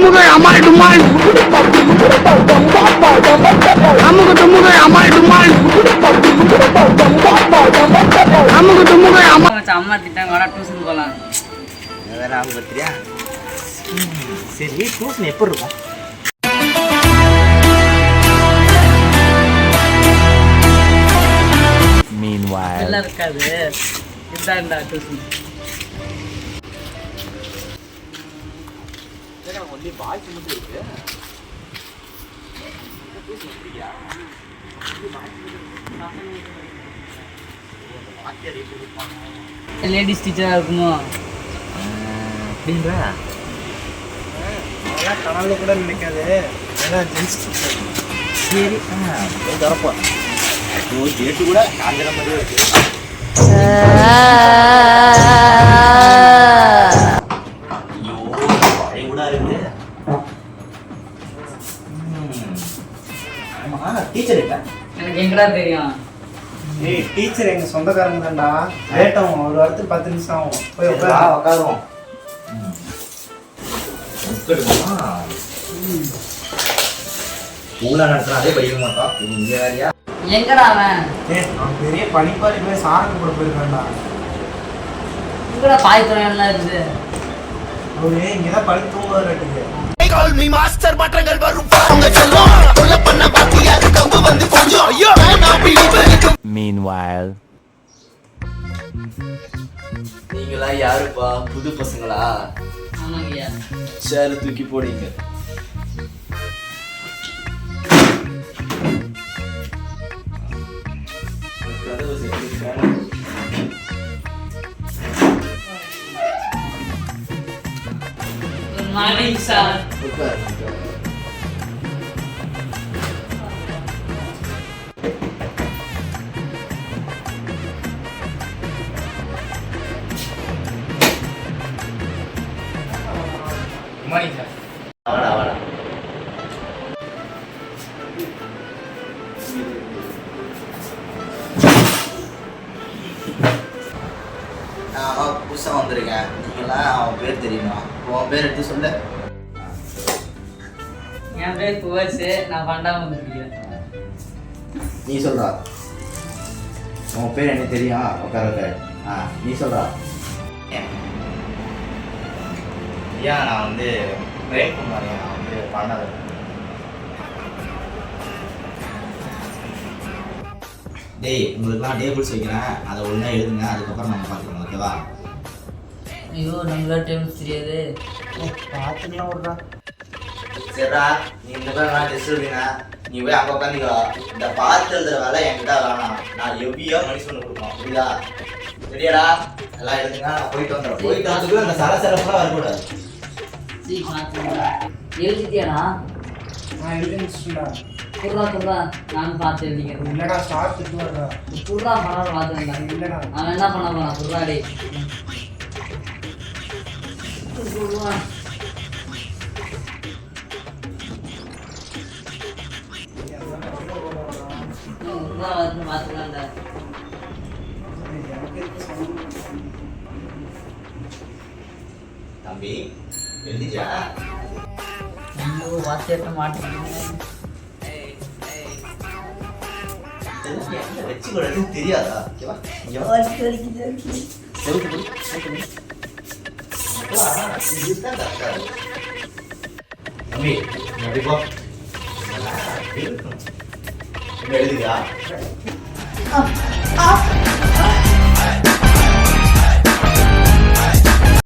டுமுகை அமால் டுமால் அமுகு டுமுகை அமால் டுமால் அமுகு டுமுகை அம்மா திட்டாங்க வாடா டியூஷன் போகலாம் வேற அவங்க பத்திரியா சரி டியூஷன் எப்போ இருக்கும் நல்லா இருக்காது இந்தாண்டா டியூஷன் ஒன்லி பாய்ஸ் மட்டும் இருக்கு லேடிஸ் டீச்சராக இருக்குமோ அப்படின்றா அதெல்லாம் கனவுல கூட நினைக்காது ஜென்ஸ் சரி தரப்போ கேட்டு கூட காஞ்சன மாதிரி இருக்கு ஐயோ பழைய கூட இருக்குது ஆமா டீச்சர் இருக்கா எனக்கு எங்கடா தெரியும் ஏய் டீச்சர் எங்க சொந்தக்காரங்க தான்டா லேட் ஆகும் ஒரு வாரத்துக்கு 10 நிமிஷம் ஆகும் போய் உட்காருவோம் ஸ்கூலா நடத்துனா அதே படிக்க மாட்டோம் இங்க வேறையா எங்கடா அவன் அவன் பெரிய பனிப்பாரி போய் சாரங்க கூட போயிருக்கான்டா எங்கடா பாய் துறையெல்லாம் இருக்குது அவரு இங்கதான் பழி தூங்குவாரு மாஸ்டர் மாற்றங்கள் வரும் அவங்க சொல்லும் கொல்ல பண்ண பாத்தியா கம்பு வந்து கொஞ்சம் ஐயோ Meanwhile நீங்களா யாருப்பா புது பசங்களா ஆமாங்கய்யா சேரு தூக்கி போடுங்க மார்னிங் சார் மார்னிங் சார் வாடா வாடா நான் புதுசாக வந்திருக்கேன் நீங்களாம் அவன் பேர் தெரியுமா உன் பேர் எடுத்து சொல்லு என் பேர் புவர்ஸு நான் பண்டாம முடிக்கிறேன் நீ சொல்றா உன் பேர் எனக்கு தெரியும் உட்கார உட்கார நீ சொல்றா ஐயா நான் வந்து பிரேம்குமார் நான் வந்து பண்ணது டேய் உங்களுக்குலாம் டேபிள்ஸ் வைக்கிறேன் அதை ஒழுங்காக எழுதுங்க அதுக்கப்புறம் நம்ம பார்த்துக்கலாம் ஓகேவா ஐயோ நம்மளா டேபிள்ஸ் தெரியாது பார்த்துக்கலாம் விட்றா சரிடா நீ இந்த பேர் நான் டெஸ்ட் எழுதுங்க நீ போய் அங்கே உட்காந்துக்கோ இந்த பார்த்து எழுதுற வேலை என்கிட்ட வேணாம் நான் எவ்வியோ மனுஷன் கொடுப்போம் புரியுதா சரியாடா எல்லாம் எழுதுங்க நான் போயிட்டு வந்துடுறேன் போயிட்டு வந்துட்டு அந்த சரசரப்புலாம் வரக்கூடாது சரி பார்த்துங்களா எழுதிட்டியாடா நான் எழுதி முடிச்சுட்டா புர்ரா நானும் பார்த்து எழுதிக்கிறேன் இல்லடா ஸ்டார்ட் திட்டு வர்றா புர்ரா பண்ணாலும் பார்த்துருந்தேன் இல்லடா அவன் என்ன பண்ண போறான் புர்ரா டே புர்ரா வந்து பார்த்துக்கலாம்டா தம்பி எழுதிச்சா ஐயோ வாட்ஸ்அப்ல மாட்டிக்கிட்டேன் வச்சு கூட தெரியாதா ஓகேவா தம்பி எப்படி போ எழுதுயா